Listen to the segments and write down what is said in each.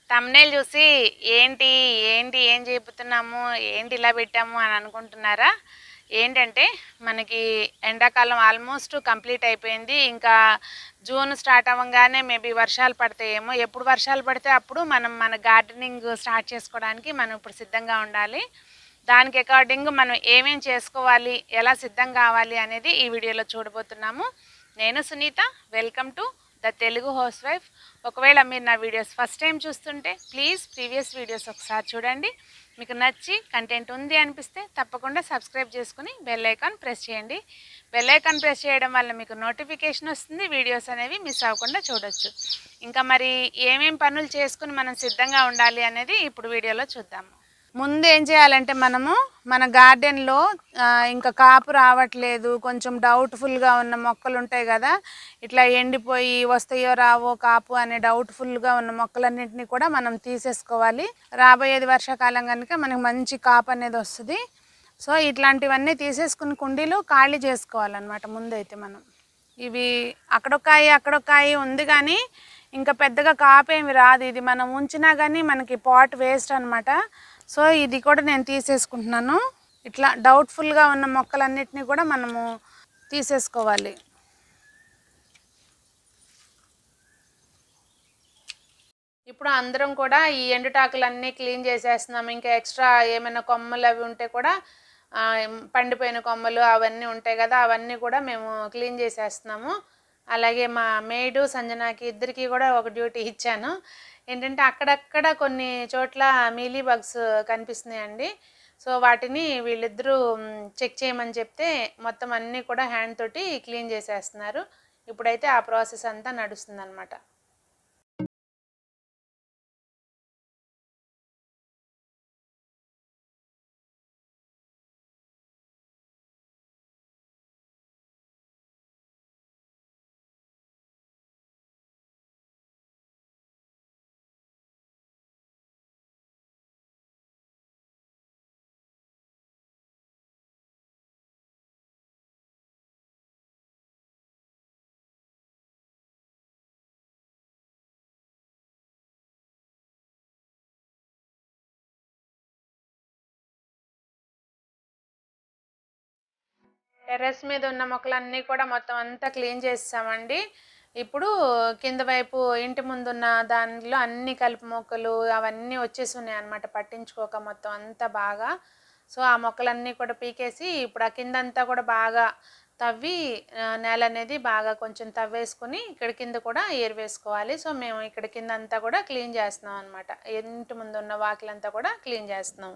Thumbnail చూసి ఏంటి, ఏంటి ఏం చెప్పుతున్నాము, ఏంటి ఇలా పెట్టాము అని అనుకుంటున్నారా? ఏంటంటే మనకి ఎండాకాలం ఆల్మోస్ట్ కంప్లీట్ అయిపోయింది. ఇంకా జూన్ స్టార్ట్ అవ్వంగానే మేబీ వర్షాలు పడతాయేమో. ఎప్పుడు వర్షాలు పడితే అప్పుడు మనం మన గార్డెనింగ్ స్టార్ట్ చేసుకోవడానికి మనం ఇప్పుడు సిద్ధంగా ఉండాలి. దానికి అకార్డింగ్ మనం ఏమేం చేసుకోవాలి, ఎలా సిద్ధం కావాలి అనేది ఈ వీడియోలో చూడబోతున్నాము. నేను Sunitha. Welcome to the Telugu housewife. ఒకవేళ మీరు నా వీడియోస్ ఫస్ట్ టైం చూస్తుంటే ప్లీజ్ ప్రీవియస్ వీడియోస్ ఒకసారి చూడండి. మీకు నచ్చి కంటెంట్ ఉంది అనిపిస్తే తప్పకుండా సబ్స్క్రైబ్ చేసుకుని బెల్ ఐకాన్ ప్రెస్ చేయండి. బెల్ ఐకాన్ ప్రెస్ చేయడం వల్ల మీకు నోటిఫికేషన్ వస్తుంది, వీడియోస్ అనేవి మిస్ అవ్వకుండా చూడొచ్చు. ఇంకా మరి ఏమేం పనులు చేసుకుని మనం సిద్ధంగా ఉండాలి అనేది ఇప్పుడు వీడియోలో చూద్దాము. ముందు ఏం చేయాలంటే మనము మన గార్డెన్లో ఇంకా కాపు రావట్లేదు, కొంచెం డౌట్ఫుల్గా ఉన్న మొక్కలు ఉంటాయి కదా, ఇట్లా ఎండిపోయి వస్తాయో రావో కాపు అనే డౌట్ఫుల్గా ఉన్న మొక్కలన్నింటినీ కూడా మనం తీసేసుకోవాలి. రాబోయేది వర్షాకాలం కనుక మనకి మంచి కాపు అనేది వస్తుంది. సో ఇట్లాంటివన్నీ తీసేసుకుని కుండీలు ఖాళీ చేసుకోవాలన్నమాట. ముందైతే మనం ఇవి అక్కడొక్కాయి ఉంది కానీ ఇంకా పెద్దగా కాపేమి రాదు. ఇది మనం ఉంచినా కానీ మనకి పాట్ వేస్ట్ అనమాట. సో ఇది కూడా నేను తీసేసుకుంటున్నాను. ఇట్లా డౌట్ఫుల్గా ఉన్న మొక్కలన్నిటినీ కూడా మనము తీసేసుకోవాలి. ఇప్పుడు అందరం కూడా ఈ ఎండుటాకులన్నీ క్లీన్ చేసేస్తున్నాము. ఇంకా ఎక్స్ట్రా ఏమైనా కొమ్మలు అవి ఉంటే కూడా పండిపోయిన కొమ్మలు అవన్నీ ఉంటాయి కదా, అవన్నీ కూడా మేము క్లీన్ చేసేస్తున్నాము. అలాగే మా మేడు సంజనాకి ఇద్దరికి కూడా ఒక డ్యూటీ ఇచ్చాను. ఏంటంటే అక్కడక్కడ కొన్ని చోట్ల మీలీ బగ్స్ కనిపిస్తున్నాయండి. సో వాటిని వీళ్ళిద్దరూ చెక్ చేయమని చెప్తే మొత్తం అన్నీ కూడా హ్యాండ్ తోటి క్లీన్ చేసేస్తున్నారు. ఇప్పుడైతే ఆ ప్రాసెస్ అంతా నడుస్తుంది అనమాట. టెర్రస్ మీద ఉన్న మొక్కలన్నీ కూడా మొత్తం అంతా క్లీన్ చేసామండి. ఇప్పుడు కింద వైపు ఇంటి ముందున్న దానిలో అన్ని కలుపు మొక్కలు అవన్నీ వచ్చేసి ఉన్నాయి అనమాట, పట్టించుకోక మొత్తం అంతా బాగా. సో ఆ మొక్కలన్నీ కూడా పీకేసి ఇప్పుడు ఆ కిందంతా కూడా బాగా తవ్వి నేల అనేది బాగా కొంచెం తవ్వేసుకుని ఇక్కడ కింద కూడా ఏరివేసుకోవాలి. సో మేము ఇక్కడ కింద అంతా కూడా క్లీన్ చేస్తున్నాం అనమాట. ఇంటి ముందు ఉన్న వాకిలంతా కూడా క్లీన్ చేస్తున్నాం.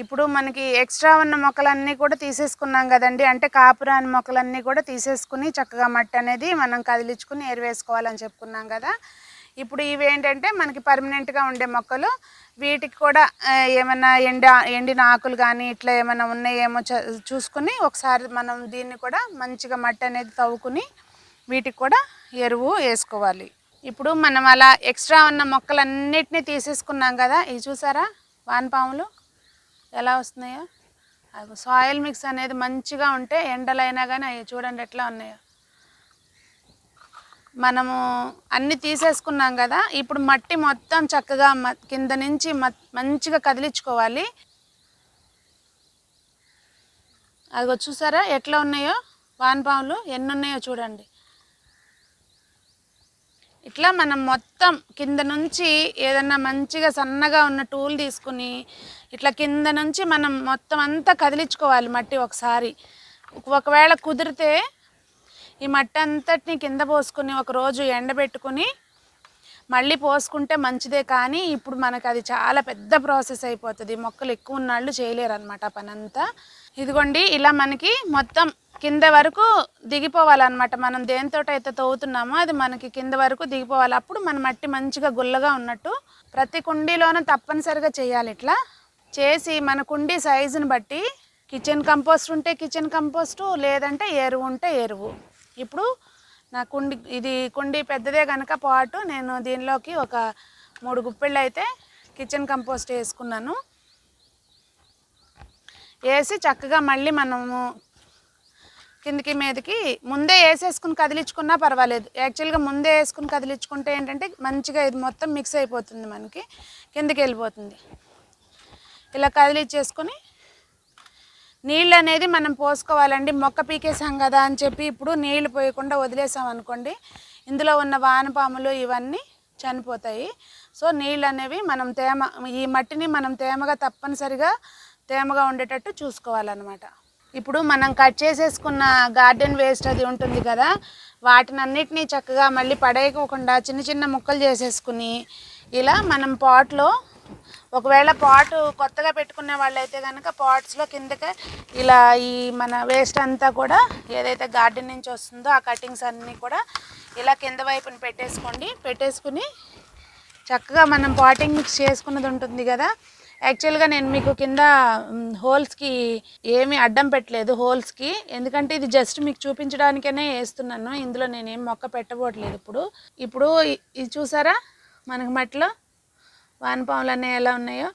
ఇప్పుడు మనకి ఎక్స్ట్రా ఉన్న మొక్కలన్నీ కూడా తీసేసుకున్నాం కదండి. అంటే కాపురాని మొక్కలన్నీ కూడా తీసేసుకుని చక్కగా మట్టి అనేది మనం కదిలించుకుని ఏరువేసుకోవాలని చెప్పుకున్నాం కదా. ఇప్పుడు ఇవేంటంటే మనకి పర్మనెంట్గా ఉండే మొక్కలు. వీటికి కూడా ఏమైనా ఎండిన ఆకులు కానీ ఇట్లా ఏమైనా ఉన్నాయేమో చూసుకుని ఒకసారి మనం దీన్ని కూడా మంచిగా మట్టి అనేది తవ్వుకుని వీటికి కూడా ఎరువు వేసుకోవాలి. ఇప్పుడు మనం అలా ఎక్స్ట్రా ఉన్న మొక్కలన్నిటినీ తీసేసుకున్నాం కదా. ఇవి చూసారా వానపాములు ఎలా వస్తున్నాయో. సాయిల్ మిక్స్ అనేది మంచిగా ఉంటే ఎండలైనా కానీ అవి చూడండి ఎట్లా ఉన్నాయో. మనము అన్నీ తీసేసుకున్నాం కదా. ఇప్పుడు మట్టి మొత్తం చక్కగా కింద నుంచి మంచిగా కదిలించుకోవాలి. అదిగో చూసారా ఎట్లా ఉన్నాయో వానపాములు ఎన్ని ఉన్నాయో చూడండి. ఇట్లా మనం మొత్తం కింద నుంచి ఏదన్నా మంచిగా సన్నగా ఉన్న టూల్ తీసుకుని ఇట్లా కింద నుంచి మనం మొత్తం అంతా కదిలించుకోవాలి మట్టి ఒకసారి. ఒకవేళ కుదిరితే ఈ మట్టి అంతటిని కింద పోసుకుని ఒకరోజు ఎండబెట్టుకుని మళ్ళీ పోసుకుంటే మంచిదే. కానీ ఇప్పుడు మనకు అది చాలా పెద్ద ప్రాసెస్ అయిపోతుంది. మొక్కలు ఎక్కువ ఉన్నాళ్ళు చేయలేరు అనమాట పని అంతా. ఇదిగోండి ఇలా మనకి మొత్తం కింద వరకు దిగిపోవాలన్నమాట. మనం దేనితోటైతే తవ్వుతున్నామో అది మనకి కింద వరకు దిగిపోవాలి. అప్పుడు మన మట్టి మంచిగా గుల్లగా ఉన్నట్టు. ప్రతి కుండీలోనూ తప్పనిసరిగా చేయాలి. ఇట్లా చేసి మన కుండీ సైజుని బట్టి కిచెన్ కంపోస్ట్ ఉంటే కిచెన్ కంపోస్టు, లేదంటే ఎరువు ఉంటే ఎరువు. ఇప్పుడు నా కుండీ పెద్దదే కనుక పాటు నేను దీనిలోకి ఒక 3 గుప్పెళ్ళు అయితే కిచెన్ కంపోస్ట్ వేసుకున్నాను. వేసి చక్కగా మళ్ళీ మనము కిందికి మీదకి ముందే వేసేసుకుని కదిలించుకున్నా పర్వాలేదు. యాక్చువల్గా ముందే వేసుకుని కదిలించుకుంటే ఏంటంటే మంచిగా ఇది మొత్తం మిక్స్ అయిపోతుంది, మనకి కిందికి వెళ్ళిపోతుంది. ఇలా కదిలించేసుకొని నీళ్ళు అనేది మనం పోసుకోవాలండి. మొక్క పీకేసాం కదా అని చెప్పి ఇప్పుడు నీళ్లు పోయకుండా వదిలేసాం అనుకోండి, ఇందులో ఉన్న వానపాములు ఇవన్నీ చనిపోతాయి. సో నీళ్ళు అనేవి మనం ఈ మట్టిని మనం తప్పనిసరిగా తేమగా ఉండేటట్టు చూసుకోవాలన్నమాట. ఇప్పుడు మనం కట్ చేసేసుకున్న గార్డెన్ వేస్ట్ అది ఉంటుంది కదా, వాటిని అన్నిటినీ చక్కగా మళ్ళీ పడేయకుండా చిన్న చిన్న ముక్కలు చేసేసుకుని ఇలా మనం పాట్లో, ఒకవేళ పాటు కొత్తగా పెట్టుకునే వాళ్ళైతే కనుక పాట్స్లో కిందకి ఇలా ఈ మన వేస్ట్ అంతా కూడా ఏదైతే గార్డెన్ నుంచి వస్తుందో ఆ కటింగ్స్ అన్నీ కూడా ఇలా కింద వైపుని పెట్టేసుకుని చక్కగా మనం పాటింగ్ మిక్స్ చేసుకున్నది ఉంటుంది కదా. యాక్చువల్గా నేను మీకు కింద హోల్స్కి ఏమీ అడ్డం పెట్టలేదు హోల్స్కి, ఎందుకంటే ఇది జస్ట్ మీకు చూపించడానికనే వేస్తున్నాను. ఇందులో నేనేం మొక్క పెట్టబోట్లేదు. ఇప్పుడు ఇది చూసారా మనకి మట్టిలో వానపాములు అన్నీ ఎలా ఉన్నాయో.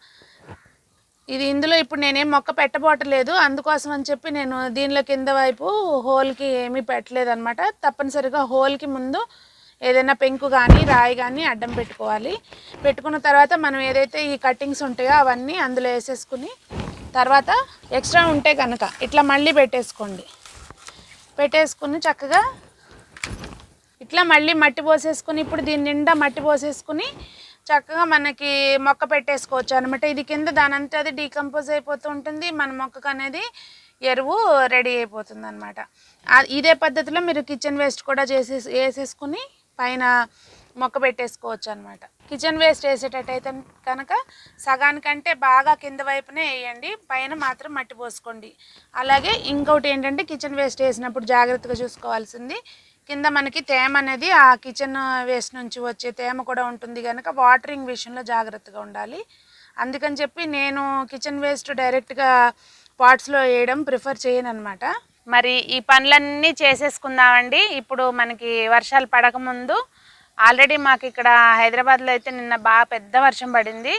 ఇందులో ఇప్పుడు నేనేం మొక్క పెట్టబోటలేదు, అందుకోసం అని చెప్పి నేను దీనిలో కింద వైపు హోల్కి ఏమీ పెట్టలేదు అనమాట. తప్పనిసరిగా హోల్కి ముందు ఏదైనా పెంకు కానీ రాయి కానీ అడ్డం పెట్టుకున్న తర్వాత మనం ఏదైతే ఈ కటింగ్స్ ఉంటాయో అవన్నీ అందులో వేసేసుకుని తర్వాత ఎక్స్ట్రా ఉంటే కనుక ఇట్లా మళ్ళీ పెట్టేసుకుని చక్కగా ఇట్లా మళ్ళీ మట్టి పోసేసుకుని ఇప్పుడు దీని నిండా మట్టి పోసేసుకుని చక్కగా మనకి మొక్క పెట్టేసుకోవచ్చు అనమాట. ఇది కింద దానంతా అది డీకంపోజ్ అయిపోతూ ఉంటుంది, మన మొక్కకు అనేది ఎరువు రెడీ అయిపోతుంది అనమాట. ఇదే పద్ధతిలో మీరు కిచెన్ వేస్ట్ కూడా వేసేసుకుని పైన మొక్క పెట్టేసుకోవచ్చు అనమాట. కిచెన్ వేస్ట్ వేసేటట్టయితే కనుక సగానికంటే బాగా కింద వైపునే వేయండి, పైన మాత్రం మట్టి పోసుకోండి. అలాగే ఇంకొకటి ఏంటంటే కిచెన్ వేస్ట్ వేసినప్పుడు జాగ్రత్తగా చూసుకోవాల్సింది, కింద మనకి తేమ అనేది ఆ కిచెన్ వేస్ట్ నుంచి వచ్చే తేమ కూడా ఉంటుంది కనుక వాటరింగ్ విషయంలో జాగ్రత్తగా ఉండాలి. అందుకని చెప్పి నేను కిచెన్ వేస్ట్ డైరెక్ట్గా పాట్స్లో వేయడం ప్రిఫర్ చేయను అనమాట. మరి ఈ పనులన్నీ చేసేసుకుందామండి. ఇప్పుడు మనకి వర్షాలు పడకముందు ఆల్రెడీ మాకు ఇక్కడ హైదరాబాద్లో అయితే నిన్న బాగా పెద్ద వర్షం పడింది.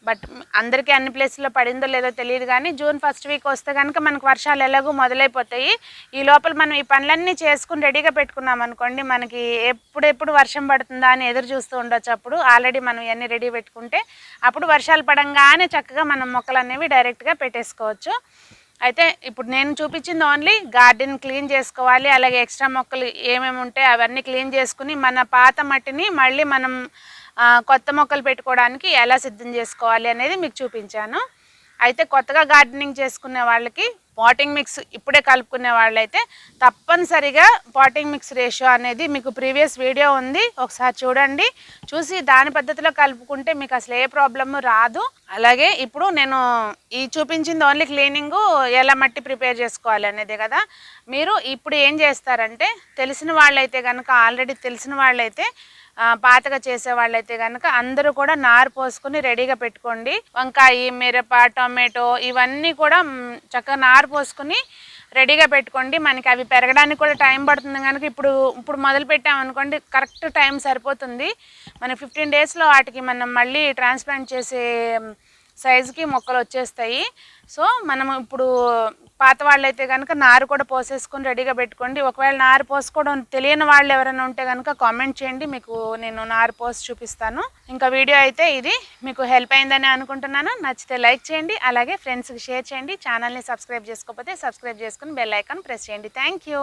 బట్ అందరికీ అన్ని ప్లేస్లో పడిందో లేదో తెలియదు, కానీ జూన్ 1st వీక్ వస్తే కనుక మనకు వర్షాలు ఎలాగో మొదలైపోతాయి. ఈ లోపల మనం ఈ పనులన్నీ చేసుకుని రెడీగా పెట్టుకున్నాం అనుకోండి, మనకి ఎప్పుడెప్పుడు వర్షం పడుతుందా అని ఎదురు చూస్తూ ఉండొచ్చు. అప్పుడు ఆల్రెడీ మనం ఇవన్నీ రెడీ పెట్టుకుంటే అప్పుడు వర్షాలు పడంగానే చక్కగా మనం మొక్కలు అనేవి డైరెక్ట్గా పెట్టేసుకోవచ్చు. అయితే ఇప్పుడు నేను చూపించింది ఓన్లీ గార్డెన్ క్లీన్ చేసుకోవాలి, అలాగే ఎక్స్ట్రా మొక్కలు ఏమేమి ఉంటాయి అవన్నీ క్లీన్ చేసుకుని మన పాత మట్టిని మళ్ళీ మనం కొత్త మొక్కలు పెట్టుకోవడానికి ఎలా సిద్ధం చేసుకోవాలి అనేది మీకు చూపించాను. అయితే కొత్తగా గార్డెనింగ్ చేసుకునే వాళ్ళకి పాటింగ్ మిక్స్ ఇప్పుడే కలుపుకునే వాళ్ళైతే తప్పనిసరిగా పాటింగ్ మిక్స్ రేషియో అనేది మీకు ప్రీవియస్ వీడియో ఉంది, ఒకసారి చూడండి. చూసి దాని పద్ధతిలో కలుపుకుంటే మీకు అసలు ఏ ప్రాబ్లము రాదు. అలాగే ఇప్పుడు నేను ఈ చూపించింది ఓన్లీ క్లీనింగు, ఎలా మట్టి ప్రిపేర్ చేసుకోవాలి అనేది కదా. మీరు ఇప్పుడు ఏం చేస్తారంటే తెలిసిన వాళ్ళైతే కనుక, ఆల్రెడీ తెలిసిన వాళ్ళైతే, పాతగా చేసే వాళ్ళైతే కనుక అందరూ కూడా నారు పోసుకొని రెడీగా పెట్టుకోండి. వంకాయ, మిరప, టొమాటో ఇవన్నీ కూడా చక్కగా నారు పోసుకొని రెడీగా పెట్టుకోండి. మనకి అవి పెరగడానికి కూడా టైం పడుతుంది కనుక ఇప్పుడు మొదలు పెట్టామనుకోండి, కరెక్ట్ టైం సరిపోతుంది. మన 15 డేస్లో వాటికి మనం మళ్ళీ ట్రాన్స్ప్లాంట్ చేసే సైజుకి మొక్కలు వచ్చేస్తాయి. సో మనం ఇప్పుడు పాత వాళ్ళైతే కనుక నారు కూడా పోసేసుకొని రెడీగా పెట్టుకోండి. ఒకవేళ నారు పోసుకోవడం తెలియని వాళ్ళు ఎవరైనా ఉంటే కనుక కామెంట్ చేయండి, మీకు నేను నారు పోసి చూపిస్తాను. ఇంకా వీడియో అయితే ఇది మీకు హెల్ప్ అయిందని అనుకుంటున్నాను. నచ్చితే లైక్ చేయండి, అలాగే ఫ్రెండ్స్కి షేర్ చేయండి. ఛానల్ని సబ్స్క్రైబ్ చేసుకోకపోతే సబ్స్క్రైబ్ చేసుకుని బెల్ ఐకాన్ ప్రెస్ చేయండి. Thank you.